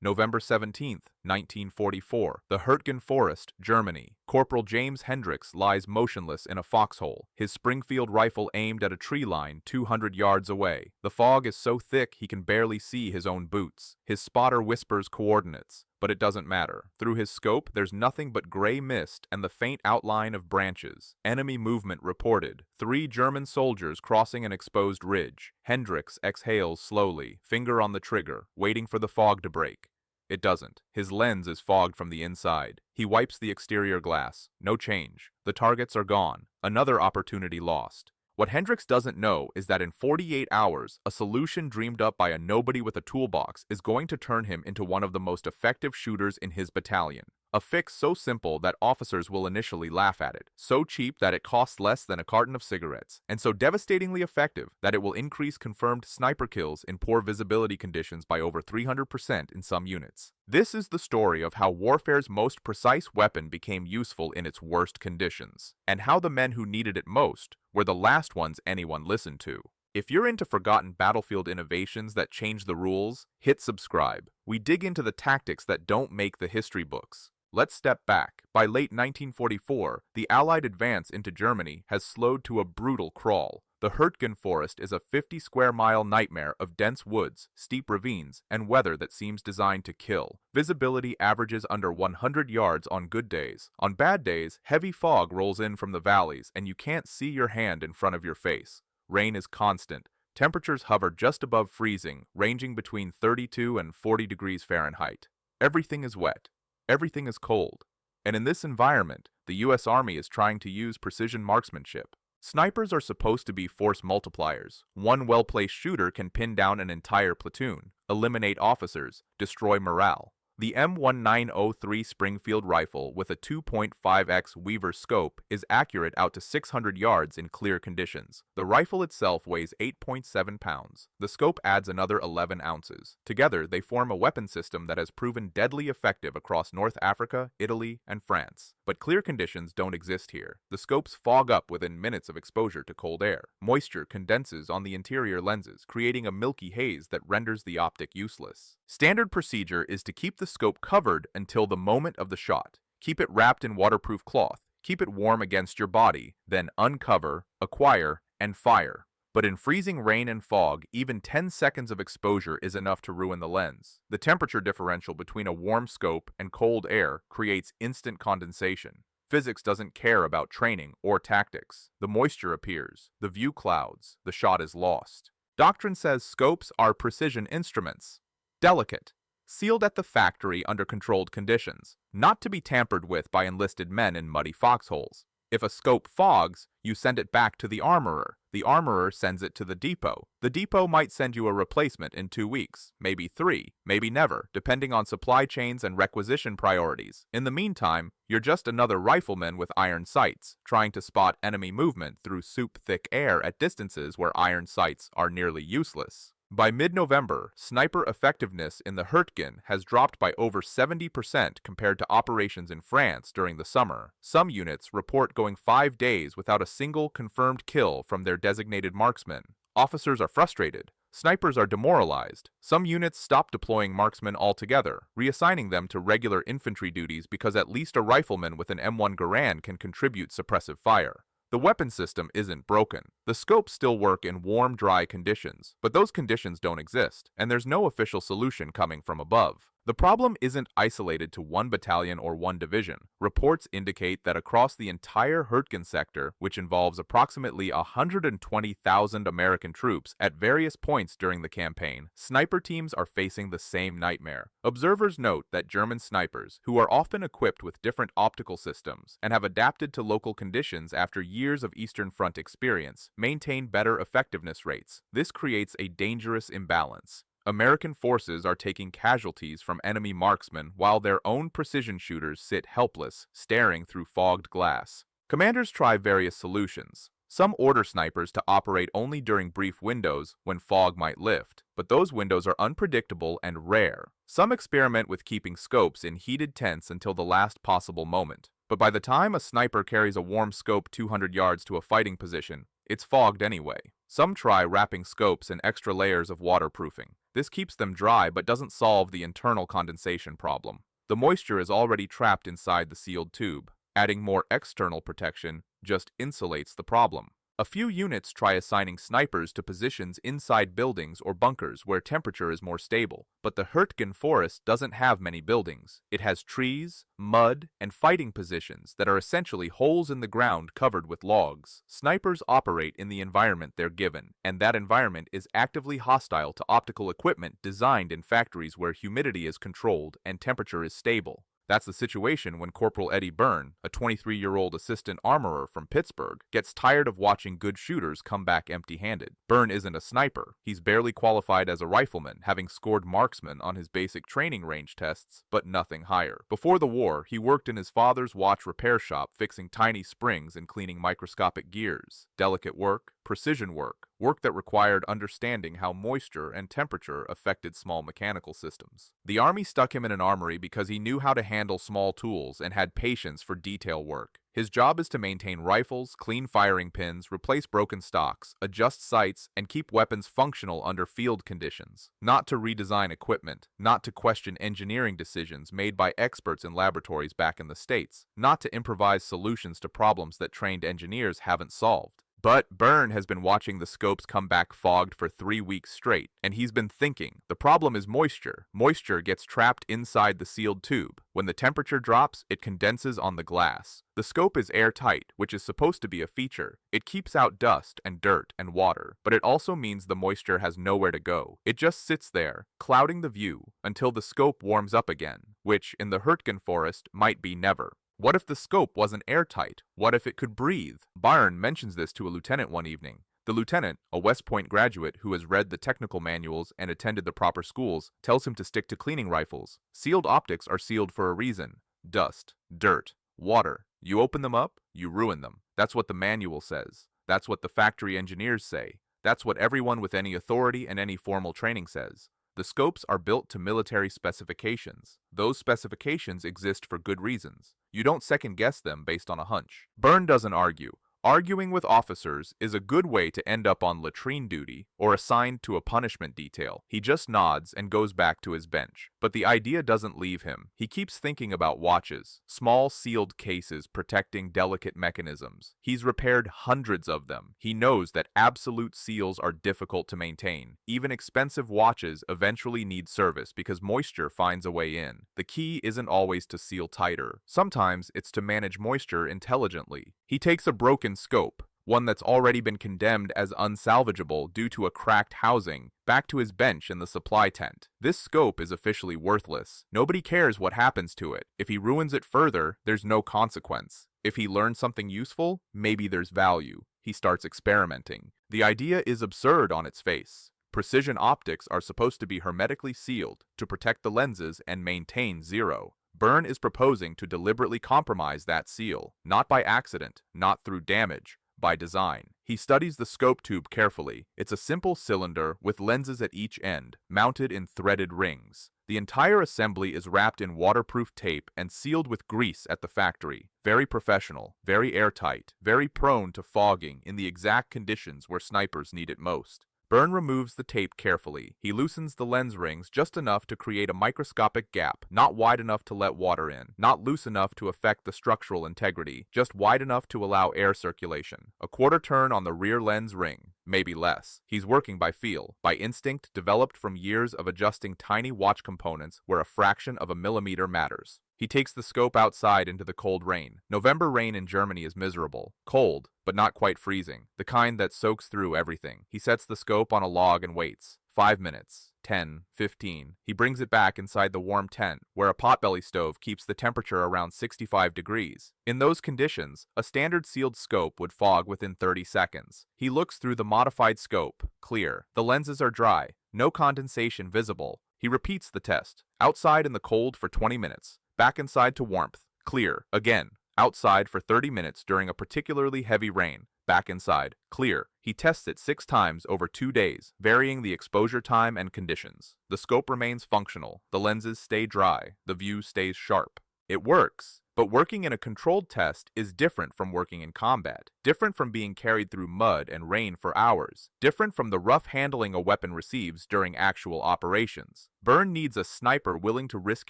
November 17, 1944, the Hurtgen Forest, Germany. Corporal James Hendricks lies motionless in a foxhole, his Springfield rifle aimed at a tree line 200 yards away. The fog is so thick he can barely see his own boots. His spotter whispers coordinates, but it doesn't matter. Through his scope, there's nothing but gray mist and the faint outline of branches. Enemy movement reported. 3 German soldiers crossing an exposed ridge. Hendricks exhales slowly, finger on the trigger, waiting for the fog to break. It doesn't. His lens is fogged from the inside. He wipes the exterior glass. No change. The targets are gone. Another opportunity lost. What Hendricks doesn't know is that in 48 hours, a solution dreamed up by a nobody with a toolbox is going to turn him into one of the most effective shooters in his battalion. A fix so simple that officers will initially laugh at it, so cheap that it costs less than a carton of cigarettes, and so devastatingly effective that it will increase confirmed sniper kills in poor visibility conditions by over 300% in some units. This is the story of how warfare's most precise weapon became useful in its worst conditions, and how the men who needed it most were the last ones anyone listened to. If you're into forgotten battlefield innovations that change the rules, hit subscribe. We dig into the tactics that don't make the history books. Let's step back. By late 1944, the Allied advance into Germany has slowed to a brutal crawl. The Hurtgen Forest is a 50-square-mile nightmare of dense woods, steep ravines, and weather that seems designed to kill. Visibility averages under 100 yards on good days. On bad days, heavy fog rolls in from the valleys, and you can't see your hand in front of your face. Rain is constant. Temperatures hover just above freezing, ranging between 32 and 40 degrees Fahrenheit. Everything is wet. Everything is cold. And in this environment, the U.S. Army is trying to use precision marksmanship. Snipers are supposed to be force multipliers. One well-placed shooter can pin down an entire platoon, eliminate officers, destroy morale. The M1903 Springfield rifle with a 2.5x Weaver scope is accurate out to 600 yards in clear conditions. The rifle itself weighs 8.7 pounds. The scope adds another 11 ounces. Together, they form a weapon system that has proven deadly effective across North Africa, Italy, and France. But clear conditions don't exist here. The scopes fog up within minutes of exposure to cold air. Moisture condenses on the interior lenses, creating a milky haze that renders the optic useless. Standard procedure is to keep the scope covered until the moment of the shot. Keep it wrapped in waterproof cloth. Keep it warm against your body, then uncover, acquire, and fire. But in freezing rain and fog, even 10 seconds of exposure is enough to ruin the lens. The temperature differential between a warm scope and cold air creates instant condensation. Physics doesn't care about training or tactics. The moisture appears, the view clouds, the shot is lost. Doctrine says scopes are precision instruments. Delicate. Sealed at the factory under controlled conditions, not to be tampered with by enlisted men in muddy foxholes. If a scope fogs, you send it back to the armorer. The armorer sends it to the depot. The depot might send you a replacement in 2 weeks, maybe 3, maybe never, depending on supply chains and requisition priorities. In the meantime, you're just another rifleman with iron sights, trying to spot enemy movement through soup-thick air at distances where iron sights are nearly useless. By mid-November, sniper effectiveness in the Hurtgen has dropped by over 70% compared to operations in France during the summer. Some units report going 5 days without a single confirmed kill from their designated marksmen. Officers are frustrated. Snipers are demoralized. Some units stop deploying marksmen altogether, reassigning them to regular infantry duties because at least a rifleman with an M1 Garand can contribute suppressive fire. The weapon system isn't broken. The scopes still work in warm, dry conditions, but those conditions don't exist, and there's no official solution coming from above. The problem isn't isolated to one battalion or one division. Reports indicate that across the entire Hurtgen sector, which involves approximately 120,000 American troops at various points during the campaign, sniper teams are facing the same nightmare. Observers note that German snipers, who are often equipped with different optical systems and have adapted to local conditions after years of Eastern Front experience, maintain better effectiveness rates. This creates a dangerous imbalance. American forces are taking casualties from enemy marksmen while their own precision shooters sit helpless, staring through fogged glass. Commanders try various solutions. Some order snipers to operate only during brief windows when fog might lift, but those windows are unpredictable and rare. Some experiment with keeping scopes in heated tents until the last possible moment. But by the time a sniper carries a warm scope 200 yards to a fighting position, it's fogged anyway. Some try wrapping scopes in extra layers of waterproofing. This keeps them dry but doesn't solve the internal condensation problem. The moisture is already trapped inside the sealed tube. Adding more external protection just insulates the problem. A few units try assigning snipers to positions inside buildings or bunkers where temperature is more stable, but the Hurtgen forest doesn't have many buildings. It has trees, mud, and fighting positions that are essentially holes in the ground covered with logs. Snipers operate in the environment they're given, and that environment is actively hostile to optical equipment designed in factories where humidity is controlled and temperature is stable. That's the situation when Corporal Eddie Byrne, a 23-year-old assistant armorer from Pittsburgh, gets tired of watching good shooters come back empty-handed. Byrne isn't a sniper. He's barely qualified as a rifleman, having scored marksman on his basic training range tests, but nothing higher. Before the war, he worked in his father's watch repair shop fixing tiny springs and cleaning microscopic gears. Delicate work, precision work that required understanding how moisture and temperature affected small mechanical systems. The Army stuck him in an armory because he knew how to handle small tools and had patience for detail work. His job is to maintain rifles, clean firing pins, replace broken stocks, adjust sights, and keep weapons functional under field conditions. Not to redesign equipment, not to question engineering decisions made by experts in laboratories back in the States, not to improvise solutions to problems that trained engineers haven't solved. But Byrne has been watching the scopes come back fogged for 3 weeks straight, and he's been thinking, the problem is moisture. Moisture gets trapped inside the sealed tube. When the temperature drops, it condenses on the glass. The scope is airtight, which is supposed to be a feature. It keeps out dust and dirt and water, but it also means the moisture has nowhere to go. It just sits there, clouding the view, until the scope warms up again, which, in the Hurtgen forest, might be never. What if the scope wasn't airtight? What if it could breathe? Byrne mentions this to a lieutenant one evening. The lieutenant, a West Point graduate who has read the technical manuals and attended the proper schools, tells him to stick to cleaning rifles. Sealed optics are sealed for a reason. Dust, dirt, water. You open them up, you ruin them. That's what the manual says. That's what the factory engineers say. That's what everyone with any authority and any formal training says. The scopes are built to military specifications. Those specifications exist for good reasons. You don't second-guess them based on a hunch. Byrne doesn't argue. Arguing with officers is a good way to end up on latrine duty or assigned to a punishment detail. He just nods and goes back to his bench. But the idea doesn't leave him. He keeps thinking about watches, small sealed cases protecting delicate mechanisms. He's repaired hundreds of them. He knows that absolute seals are difficult to maintain. Even expensive watches eventually need service because moisture finds a way in. The key isn't always to seal tighter. Sometimes it's to manage moisture intelligently. He takes a broken scope, one that's already been condemned as unsalvageable due to a cracked housing, back to his bench in the supply tent. This scope is officially worthless. Nobody cares what happens to it. If he ruins it further, there's no consequence. If he learns something useful, maybe there's value. He starts experimenting. The idea is absurd on its face. Precision optics are supposed to be hermetically sealed to protect the lenses and maintain zero. Byrne is proposing to deliberately compromise that seal, not by accident, not through damage, by design. He studies the scope tube carefully. It's a simple cylinder with lenses at each end, mounted in threaded rings. The entire assembly is wrapped in waterproof tape and sealed with grease at the factory. Very professional, very airtight, very prone to fogging in the exact conditions where snipers need it most. Byrne removes the tape carefully. He loosens the lens rings just enough to create a microscopic gap, not wide enough to let water in, not loose enough to affect the structural integrity, just wide enough to allow air circulation. A quarter turn on the rear lens ring, maybe less. He's working by feel, by instinct developed from years of adjusting tiny watch components where a fraction of a millimeter matters. He takes the scope outside into the cold rain. November rain in Germany is miserable. Cold, but not quite freezing. The kind that soaks through everything. He sets the scope on a log and waits. 5 minutes. 10, 15. He brings it back inside the warm tent, where a potbelly stove keeps the temperature around 65 degrees. In those conditions, a standard sealed scope would fog within 30 seconds. He looks through the modified scope. Clear. The lenses are dry. No condensation visible. He repeats the test. Outside in the cold for 20 minutes. Back inside to warmth. Clear. Again. Outside for 30 minutes during a particularly heavy rain. Back inside. Clear. He tests it 6 times over 2 days, varying the exposure time and conditions. The scope remains functional. The lenses stay dry. The view stays sharp. It works. But working in a controlled test is different from working in combat, different from being carried through mud and rain for hours, different from the rough handling a weapon receives during actual operations. Byrne needs a sniper willing to risk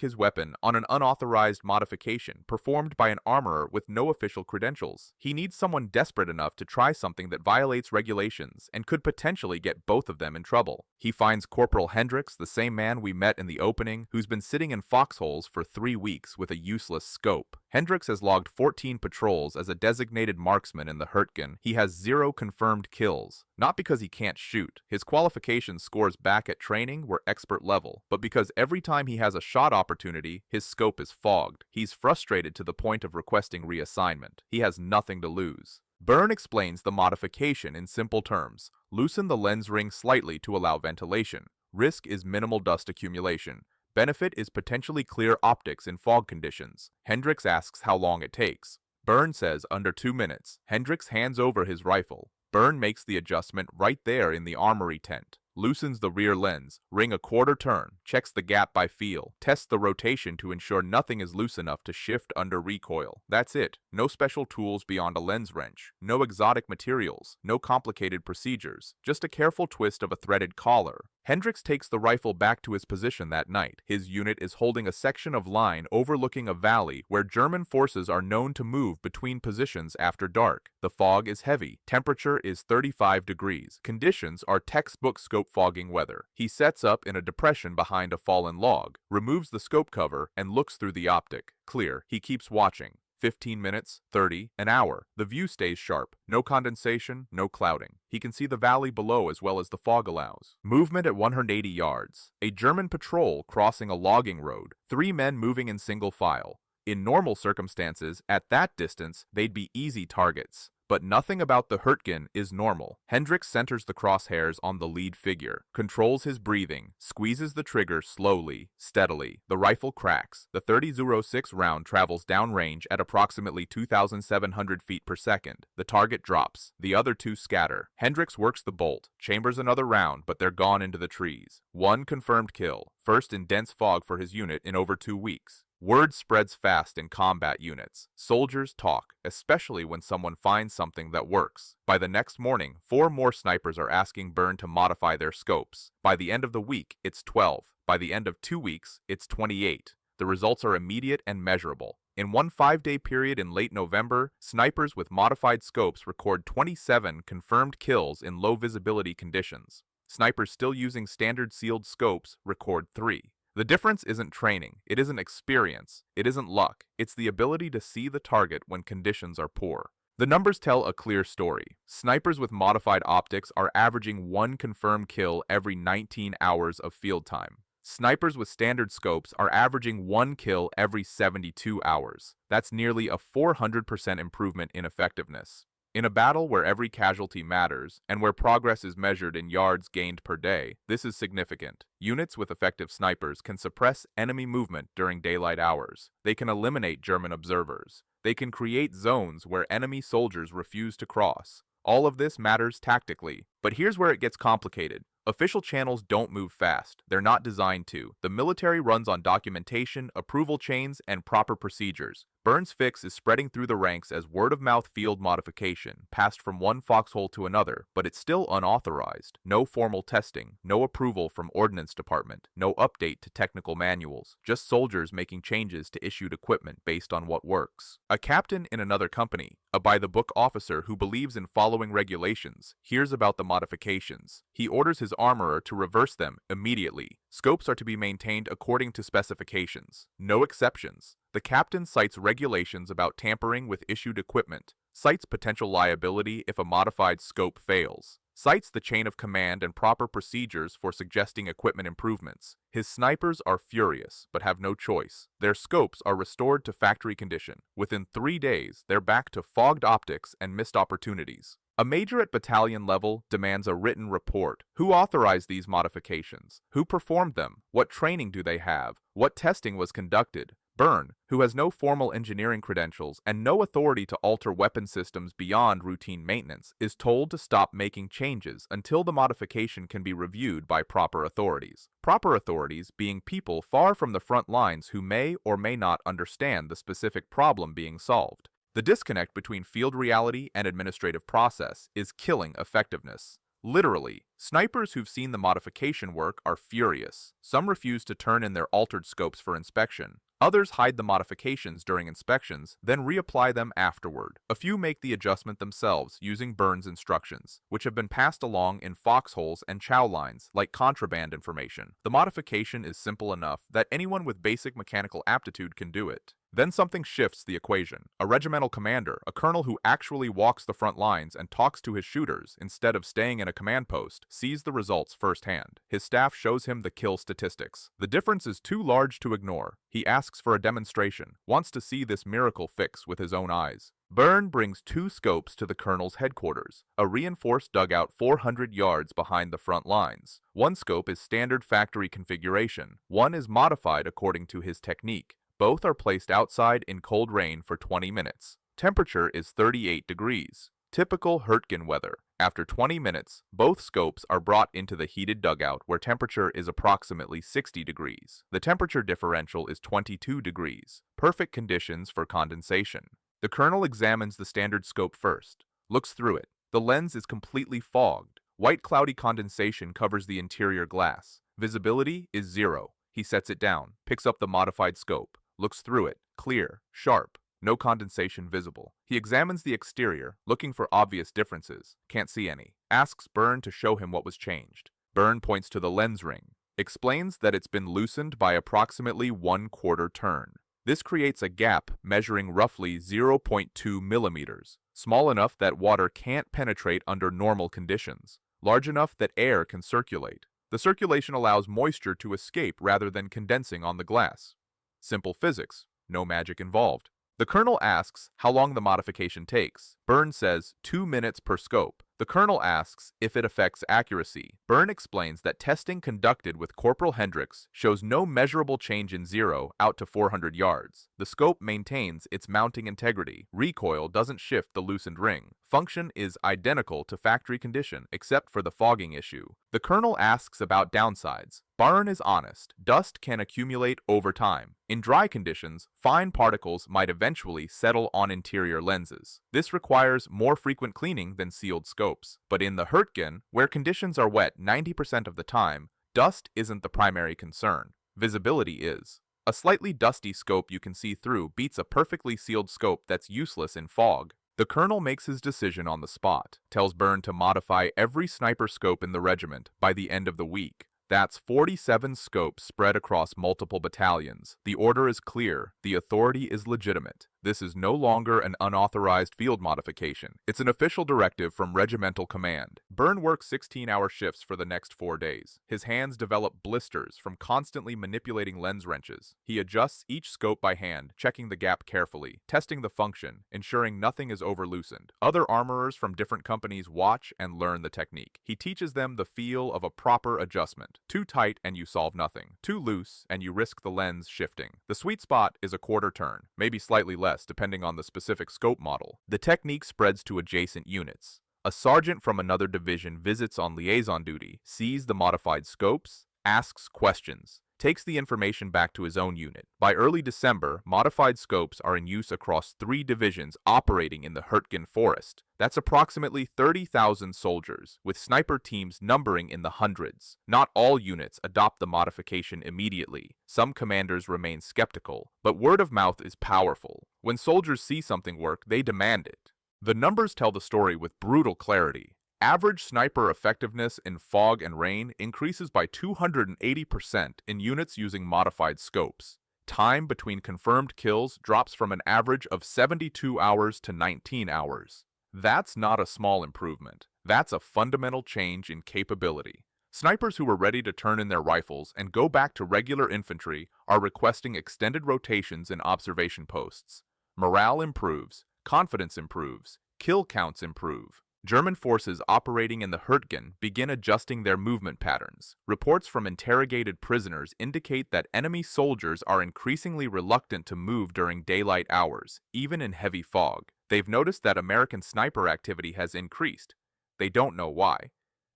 his weapon on an unauthorized modification performed by an armorer with no official credentials. He needs someone desperate enough to try something that violates regulations and could potentially get both of them in trouble. He finds Corporal Hendricks, the same man we met in the opening, who's been sitting in foxholes for 3 weeks with a useless scope. Hendricks has logged 14 patrols as a designated marksman in the Hurtgen. He has 0 confirmed kills. Not because he can't shoot. His qualification scores back at training were expert level, but because every time he has a shot opportunity, his scope is fogged. He's frustrated to the point of requesting reassignment. He has nothing to lose. Byrne explains the modification in simple terms. Loosen the lens ring slightly to allow ventilation. Risk is minimal dust accumulation. Benefit is potentially clear optics in fog conditions. Hendricks asks how long it takes. Byrne says under 2 minutes. Hendricks hands over his rifle. Byrne makes the adjustment right there in the armory tent. Loosens the rear lens, ring a quarter turn, checks the gap by feel, tests the rotation to ensure nothing is loose enough to shift under recoil. That's it. No special tools beyond a lens wrench. No exotic materials. No complicated procedures. Just a careful twist of a threaded collar. Hendricks takes the rifle back to his position that night. His unit is holding a section of line overlooking a valley where German forces are known to move between positions after dark. The fog is heavy. Temperature is 35 degrees. Conditions are textbook scope fogging weather. He sets up in a depression behind a fallen log, removes the scope cover, and looks through the optic. Clear. He keeps watching. 15 minutes, 30, an hour. The view stays sharp. No condensation, no clouding. He can see the valley below as well as the fog allows. Movement at 180 yards. A German patrol crossing a logging road. 3 men moving in single file. In normal circumstances, at that distance, they'd be easy targets. But nothing about the Hurtgen is normal. Hendricks centers the crosshairs on the lead figure, controls his breathing, squeezes the trigger slowly, steadily. The rifle cracks. The .30-06 round travels downrange at approximately 2,700 feet per second. The target drops. The other 2 scatter. Hendricks works the bolt, chambers another round, but they're gone into the trees. 1 confirmed kill, first in dense fog for his unit in over 2 weeks. Word spreads fast in combat units. Soldiers talk, especially when someone finds something that works. By the next morning, 4 more snipers are asking Byrne to modify their scopes. By the end of the week, it's 12. By the end of 2 weeks, it's 28. The results are immediate and measurable. In one 5-day period in late November, snipers with modified scopes record 27 confirmed kills in low visibility conditions. Snipers still using standard sealed scopes record 3. The difference isn't training, it isn't experience, it isn't luck, it's the ability to see the target when conditions are poor. The numbers tell a clear story. Snipers with modified optics are averaging 1 confirmed kill every 19 hours of field time. Snipers with standard scopes are averaging 1 kill every 72 hours. That's nearly a 400% improvement in effectiveness. In a battle where every casualty matters, and where progress is measured in yards gained per day, this is significant. Units with effective snipers can suppress enemy movement during daylight hours. They can eliminate German observers. They can create zones where enemy soldiers refuse to cross. All of this matters tactically, but here's where it gets complicated. Official channels don't move fast. They're not designed to. The military runs on documentation, approval chains, and proper procedures. Byrne's fix is spreading through the ranks as word-of-mouth field modification, passed from one foxhole to another, but it's still unauthorized. No formal testing, no approval from Ordnance Department, no update to technical manuals, just soldiers making changes to issued equipment based on what works. A captain in another company, a by-the-book officer who believes in following regulations, hears about the modifications. He orders his armorer to reverse them immediately. Scopes are to be maintained according to specifications. No exceptions. The captain cites regulations about tampering with issued equipment, cites potential liability if a modified scope fails, cites the chain of command and proper procedures for suggesting equipment improvements. His snipers are furious, but have no choice. Their scopes are restored to factory condition. Within 3 days, they're back to fogged optics and missed opportunities. A major at battalion level demands a written report. Who authorized these modifications? Who performed them? What training do they have? What testing was conducted? Byrne, who has no formal engineering credentials and no authority to alter weapon systems beyond routine maintenance, is told to stop making changes until the modification can be reviewed by proper authorities. Proper authorities being people far from the front lines who may or may not understand the specific problem being solved. The disconnect between field reality and administrative process is killing effectiveness. Literally, snipers who've seen the modification work are furious. Some refuse to turn in their altered scopes for inspection. Others hide the modifications during inspections, then reapply them afterward. A few make the adjustment themselves using Byrne's instructions, which have been passed along in foxholes and chow lines like contraband information. The modification is simple enough that anyone with basic mechanical aptitude can do it. Then something shifts the equation. A regimental commander, a colonel who actually walks the front lines and talks to his shooters instead of staying in a command post, sees the results firsthand. His staff shows him the kill statistics. The difference is too large to ignore. He asks for a demonstration, wants to see this miracle fix with his own eyes. Byrne brings 2 scopes to the colonel's headquarters, a reinforced dugout 400 yards behind the front lines. One scope is standard factory configuration. One is modified according to his technique. Both are placed outside in cold rain for 20 minutes. Temperature is 38 degrees. Typical Hurtgen weather. After 20 minutes, both scopes are brought into the heated dugout where temperature is approximately 60 degrees. The temperature differential is 22 degrees. Perfect conditions for condensation. The colonel examines the standard scope first, looks through it. The lens is completely fogged. White cloudy condensation covers the interior glass. Visibility is 0. He sets it down, picks up the modified scope. Looks through it, clear, sharp, no condensation visible. He examines the exterior, looking for obvious differences, can't see any. Asks Byrne to show him what was changed. Byrne points to the lens ring, explains that it's been loosened by approximately 1/4 turn. This creates a gap measuring roughly 0.2 millimeters, small enough that water can't penetrate under normal conditions, large enough that air can circulate. The circulation allows moisture to escape rather than condensing on the glass. Simple physics, no magic involved. The colonel asks how long the modification takes. Byrne says 2 minutes per scope. The colonel asks if it affects accuracy. Byrne explains that testing conducted with Corporal Hendricks shows no measurable change in 0 out to 400 yards. The scope maintains its mounting integrity. Recoil doesn't shift the loosened ring. Function is identical to factory condition except for the fogging issue. The colonel asks about downsides. Byrne is honest. Dust can accumulate over time. In dry conditions, fine particles might eventually settle on interior lenses. This requires more frequent cleaning than sealed scopes. But in the Hurtgen, where conditions are wet 90% of the time, dust isn't the primary concern. Visibility is. A slightly dusty scope you can see through beats a perfectly sealed scope that's useless in fog. The colonel makes his decision on the spot, tells Byrne to modify every sniper scope in the regiment by the end of the week. That's 47 scopes spread across multiple battalions. The order is clear. The authority is legitimate. This is no longer an unauthorized field modification. It's an official directive from regimental command. Byrne works 16-hour shifts for the next 4 days. His hands develop blisters from constantly manipulating lens wrenches. He adjusts each scope by hand, checking the gap carefully, testing the function, ensuring nothing is over-loosened. Other armorers from different companies watch and learn the technique. He teaches them the feel of a proper adjustment. Too tight and you solve nothing. Too loose and you risk the lens shifting. The sweet spot is a 1/4 turn, maybe slightly less depending on the specific scope model. The technique spreads to adjacent units. A sergeant from another division visits on liaison duty, sees the modified scopes, asks questions, takes the information back to his own unit. By early December, modified scopes are in use across 3 divisions operating in the Hurtgen Forest. That's approximately 30,000 soldiers, with sniper teams numbering in the hundreds. Not all units adopt the modification immediately. Some commanders remain skeptical, but word of mouth is powerful. When soldiers see something work, they demand it. The numbers tell the story with brutal clarity. Average sniper effectiveness in fog and rain increases by 280% in units using modified scopes. Time between confirmed kills drops from an average of 72 hours to 19 hours. That's not a small improvement. That's a fundamental change in capability. Snipers who were ready to turn in their rifles and go back to regular infantry are requesting extended rotations in observation posts. Morale improves, confidence improves, kill counts improve. German forces operating in the Hurtgen begin adjusting their movement patterns. Reports from interrogated prisoners indicate that enemy soldiers are increasingly reluctant to move during daylight hours, even in heavy fog. They've noticed that American sniper activity has increased. They don't know why.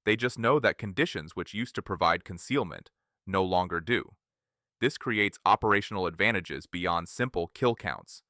They just know that conditions which used to provide concealment no longer do. This creates operational advantages beyond simple kill counts.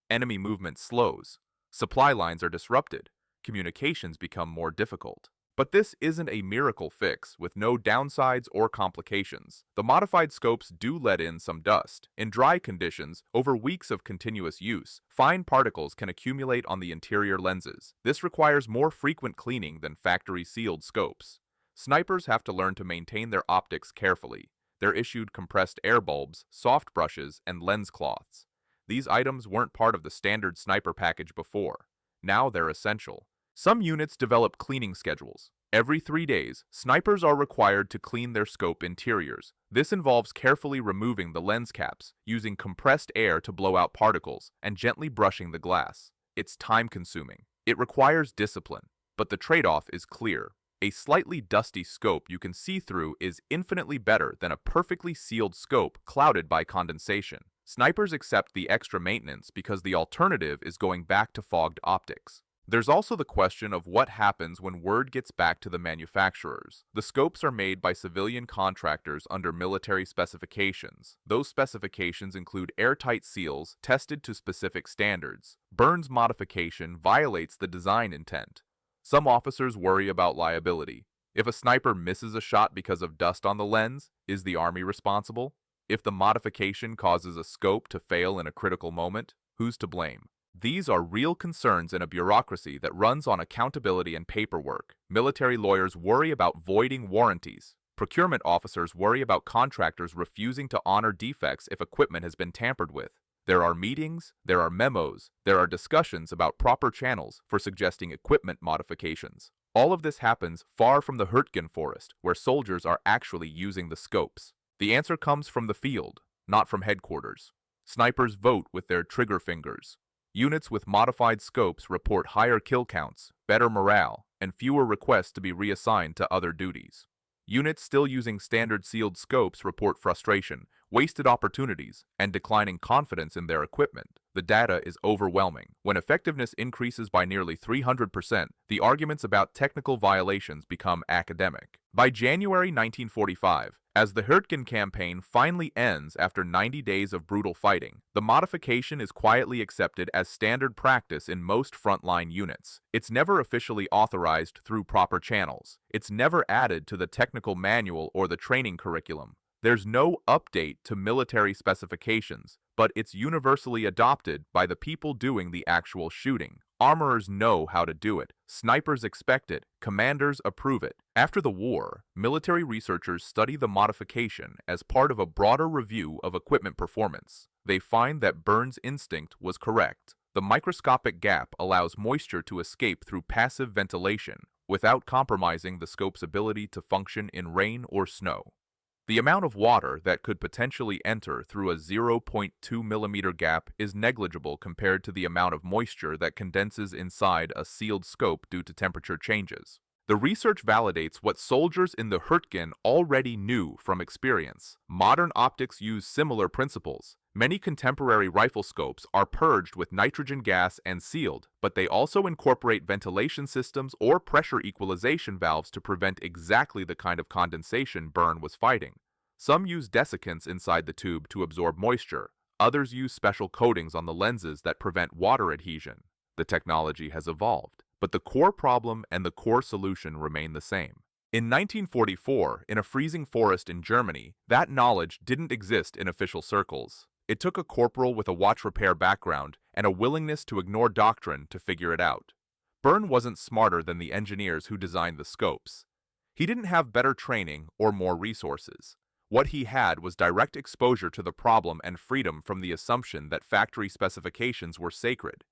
Enemy movement slows. Supply lines are disrupted. Communications become more difficult. But this isn't a miracle fix with no downsides or complications. The modified scopes do let in some dust. In dry conditions, over weeks of continuous use, fine particles can accumulate on the interior lenses. This requires more frequent cleaning than factory-sealed scopes. Snipers have to learn to maintain their optics carefully. They're issued compressed air bulbs, soft brushes, and lens cloths. These items weren't part of the standard sniper package before. Now they're essential. Some units develop cleaning schedules. Every 3 days, snipers are required to clean their scope interiors. This involves carefully removing the lens caps, using compressed air to blow out particles, and gently brushing the glass. It's time-consuming. It requires discipline, but the trade-off is clear. A slightly dusty scope you can see through is infinitely better than a perfectly sealed scope clouded by condensation. Snipers accept the extra maintenance because the alternative is going back to fogged optics. There's also the question of what happens when word gets back to the manufacturers. The scopes are made by civilian contractors under military specifications. Those specifications include airtight seals tested to specific standards. Byrne's modification violates the design intent. Some officers worry about liability. If a sniper misses a shot because of dust on the lens, is the Army responsible? If the modification causes a scope to fail in a critical moment, who's to blame? These are real concerns in a bureaucracy that runs on accountability and paperwork. Military lawyers worry about voiding warranties. Procurement officers worry about contractors refusing to honor defects if equipment has been tampered with. There are meetings, there are memos, there are discussions about proper channels for suggesting equipment modifications. All of this happens far from the Hurtgen forest, where soldiers are actually using the scopes. The answer comes from the field, not from headquarters. Snipers vote with their trigger fingers. Units with modified scopes report higher kill counts, better morale, and fewer requests to be reassigned to other duties. Units still using standard sealed scopes report frustration, wasted opportunities, and declining confidence in their equipment. The data is overwhelming. When effectiveness increases by nearly 300%, the arguments about technical violations become academic. By January 1945, as the Hurtgen campaign finally ends after 90 days of brutal fighting, the modification is quietly accepted as standard practice in most frontline units. It's never officially authorized through proper channels. It's never added to the technical manual or the training curriculum. There's no update to military specifications, but it's universally adopted by the people doing the actual shooting. Armorers know how to do it. Snipers expect it. Commanders approve it. After the war, military researchers study the modification as part of a broader review of equipment performance. They find that Byrne's instinct was correct. The microscopic gap allows moisture to escape through passive ventilation without compromising the scope's ability to function in rain or snow. The amount of water that could potentially enter through a 0.2 millimeter gap is negligible compared to the amount of moisture that condenses inside a sealed scope due to temperature changes. The research validates what soldiers in the Hurtgen already knew from experience. Modern optics use similar principles. Many contemporary rifle scopes are purged with nitrogen gas and sealed, but they also incorporate ventilation systems or pressure equalization valves to prevent exactly the kind of condensation Byrne was fighting. Some use desiccants inside the tube to absorb moisture. Others use special coatings on the lenses that prevent water adhesion. The technology has evolved, but the core problem and the core solution remain the same. In 1944, in a freezing forest in Germany, that knowledge didn't exist in official circles. It took a corporal with a watch repair background and a willingness to ignore doctrine to figure it out. Byrne wasn't smarter than the engineers who designed the scopes. He didn't have better training or more resources. What he had was direct exposure to the problem and freedom from the assumption that factory specifications were sacred.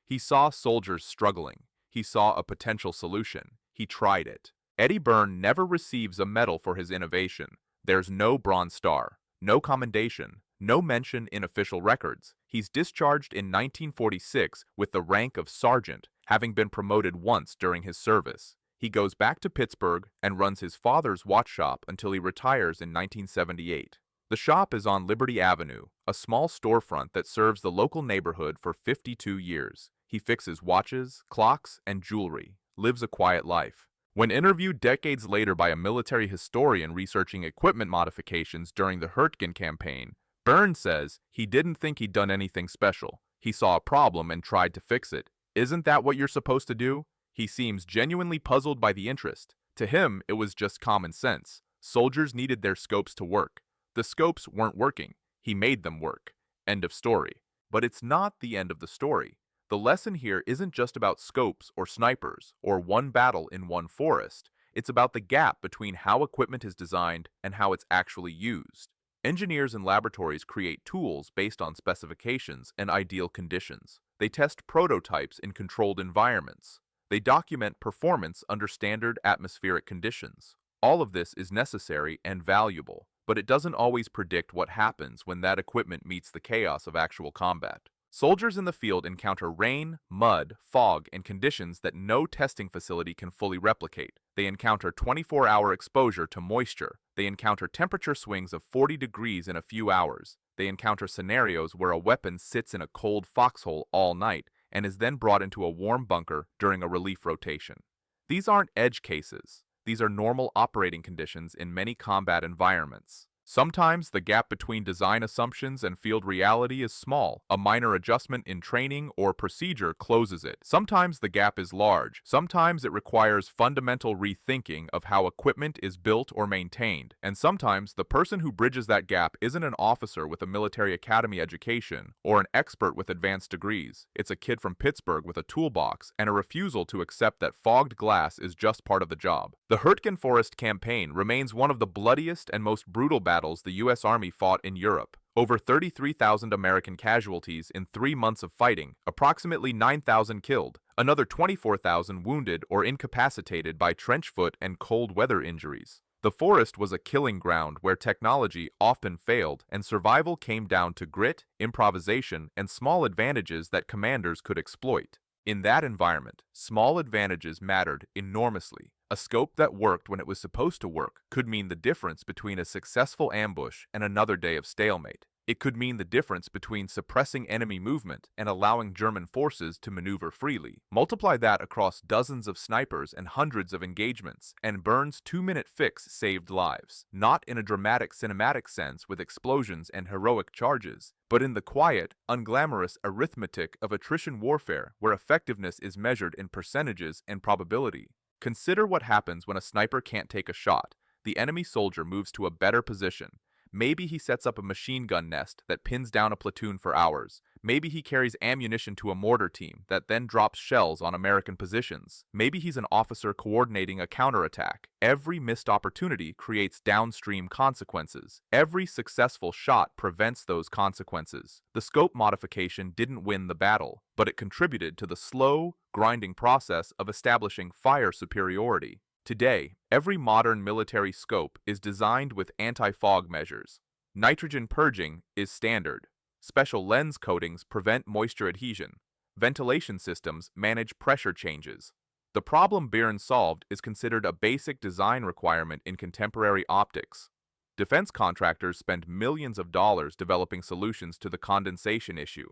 He saw soldiers struggling. He saw a potential solution. He tried it. Eddie Byrne never receives a medal for his innovation. There's no Bronze Star, no commendation, no mention in official records. He's discharged in 1946 with the rank of sergeant having been promoted once during his service. He goes back to Pittsburgh and runs his father's watch shop until he retires in 1978. The shop is on Liberty Avenue, a small storefront that serves the local neighborhood for 52 years. He fixes watches, clocks, and jewelry, lives a quiet life. When interviewed decades later by a military historian researching equipment modifications during the Hurtgen campaign, Burns says he didn't think he'd done anything special. He saw a problem and tried to fix it. Isn't that what you're supposed to do? He seems genuinely puzzled by the interest. To him, it was just common sense. Soldiers needed their scopes to work. The scopes weren't working. He made them work. End of story. But it's not the end of the story. The lesson here isn't just about scopes or snipers or one battle in one forest. It's about the gap between how equipment is designed and how it's actually used. Engineers and laboratories create tools based on specifications and ideal conditions. They test prototypes in controlled environments. They document performance under standard atmospheric conditions. All of this is necessary and valuable, but it doesn't always predict what happens when that equipment meets the chaos of actual combat. Soldiers in the field encounter rain, mud, fog, and conditions that no testing facility can fully replicate. They encounter 24-hour exposure to moisture. They encounter temperature swings of 40 degrees in a few hours. They encounter scenarios where a weapon sits in a cold foxhole all night and is then brought into a warm bunker during a relief rotation. These aren't edge cases. These are normal operating conditions in many combat environments. Sometimes the gap between design assumptions and field reality is small. A minor adjustment in training or procedure closes it. Sometimes the gap is large. Sometimes it requires fundamental rethinking of how equipment is built or maintained. And sometimes the person who bridges that gap isn't an officer with a military academy education or an expert with advanced degrees. It's a kid from Pittsburgh with a toolbox and a refusal to accept that fogged glass is just part of the job. The Hurtgen Forest campaign remains one of the bloodiest and most brutal battles the U.S. Army fought in Europe. Over 33,000 American casualties in 3 months of fighting, approximately 9,000 killed, another 24,000 wounded or incapacitated by trench foot and cold weather injuries. The forest was a killing ground where technology often failed and survival came down to grit, improvisation, and small advantages that commanders could exploit. In that environment, small advantages mattered enormously. A scope that worked when it was supposed to work could mean the difference between a successful ambush and another day of stalemate. It could mean the difference between suppressing enemy movement and allowing German forces to maneuver freely. Multiply that across dozens of snipers and hundreds of engagements, and Burns' 2-minute fix saved lives. Not in a dramatic cinematic sense with explosions and heroic charges, but in the quiet, unglamorous arithmetic of attrition warfare where effectiveness is measured in percentages and probability. Consider what happens when a sniper can't take a shot. The enemy soldier moves to a better position. Maybe he sets up a machine gun nest that pins down a platoon for hours. Maybe he carries ammunition to a mortar team that then drops shells on American positions. Maybe he's an officer coordinating a counterattack. Every missed opportunity creates downstream consequences. Every successful shot prevents those consequences. The scope modification didn't win the battle, but it contributed to the slow, grinding process of establishing fire superiority. Today, every modern military scope is designed with anti-fog measures. Nitrogen purging is standard. Special lens coatings prevent moisture adhesion. Ventilation systems manage pressure changes. The problem Burns solved is considered a basic design requirement in contemporary optics. Defense contractors spend millions of dollars developing solutions to the condensation issue.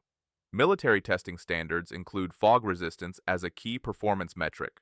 Military testing standards include fog resistance as a key performance metric.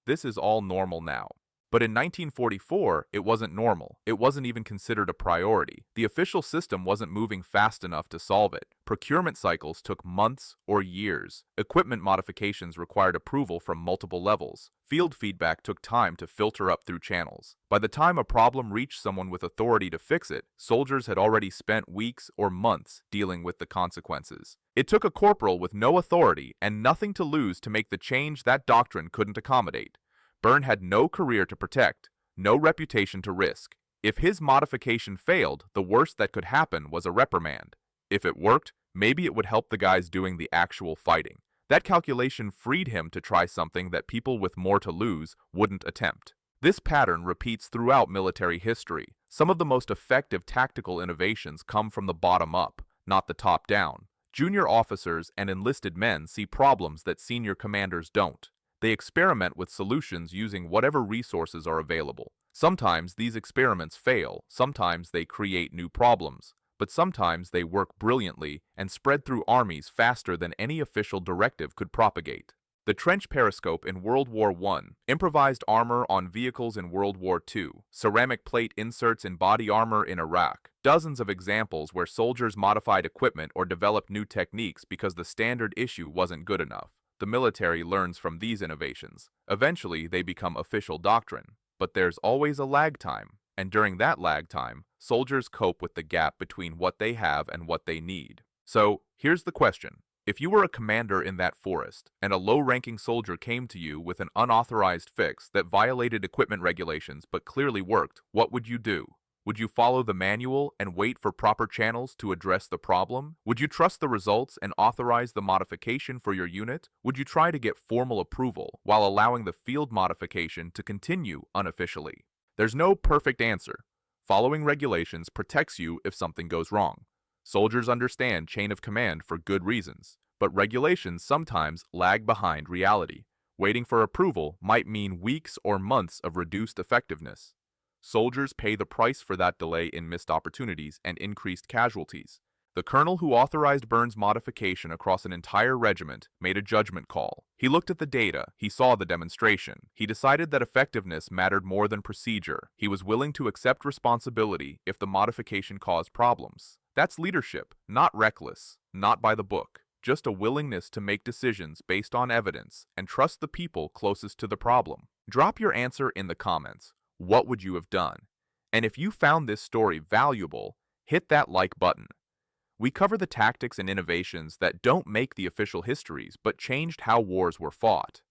This is all normal now. But in 1944, it wasn't normal. It wasn't even considered a priority. The official system wasn't moving fast enough to solve it. Procurement cycles took months or years. Equipment modifications required approval from multiple levels. Field feedback took time to filter up through channels. By the time a problem reached someone with authority to fix it, soldiers had already spent weeks or months dealing with the consequences. It took a corporal with no authority and nothing to lose to make the change that doctrine couldn't accommodate. Burns had no career to protect, no reputation to risk. If his modification failed, the worst that could happen was a reprimand. If it worked, maybe it would help the guys doing the actual fighting. That calculation freed him to try something that people with more to lose wouldn't attempt. This pattern repeats throughout military history. Some of the most effective tactical innovations come from the bottom up, not the top down. Junior officers and enlisted men see problems that senior commanders don't. They experiment with solutions using whatever resources are available. Sometimes these experiments fail, sometimes they create new problems, but sometimes they work brilliantly and spread through armies faster than any official directive could propagate. The trench periscope in World War I, improvised armor on vehicles in World War II, ceramic plate inserts in body armor in Iraq. Dozens of examples where soldiers modified equipment or developed new techniques because the standard issue wasn't good enough. The military learns from these innovations. Eventually, they become official doctrine. But there's always a lag time, and during that lag time, soldiers cope with the gap between what they have and what they need. So, here's the question. If you were a commander in that forest, and a low-ranking soldier came to you with an unauthorized fix that violated equipment regulations but clearly worked, what would you do? Would you follow the manual and wait for proper channels to address the problem? Would you trust the results and authorize the modification for your unit? Would you try to get formal approval while allowing the field modification to continue unofficially? There's no perfect answer. Following regulations protects you if something goes wrong. Soldiers understand chain of command for good reasons, but regulations sometimes lag behind reality. Waiting for approval might mean weeks or months of reduced effectiveness. Soldiers pay the price for that delay in missed opportunities and increased casualties. The colonel who authorized Burns' modification across an entire regiment made a judgment call. He looked at the data, he saw the demonstration. He decided that effectiveness mattered more than procedure. He was willing to accept responsibility if the modification caused problems. That's leadership, not reckless, not by the book. Just a willingness to make decisions based on evidence and trust the people closest to the problem. Drop your answer in the comments. What would you have done? And if you found this story valuable, hit that like button. We cover the tactics and innovations that don't make the official histories but changed how wars were fought.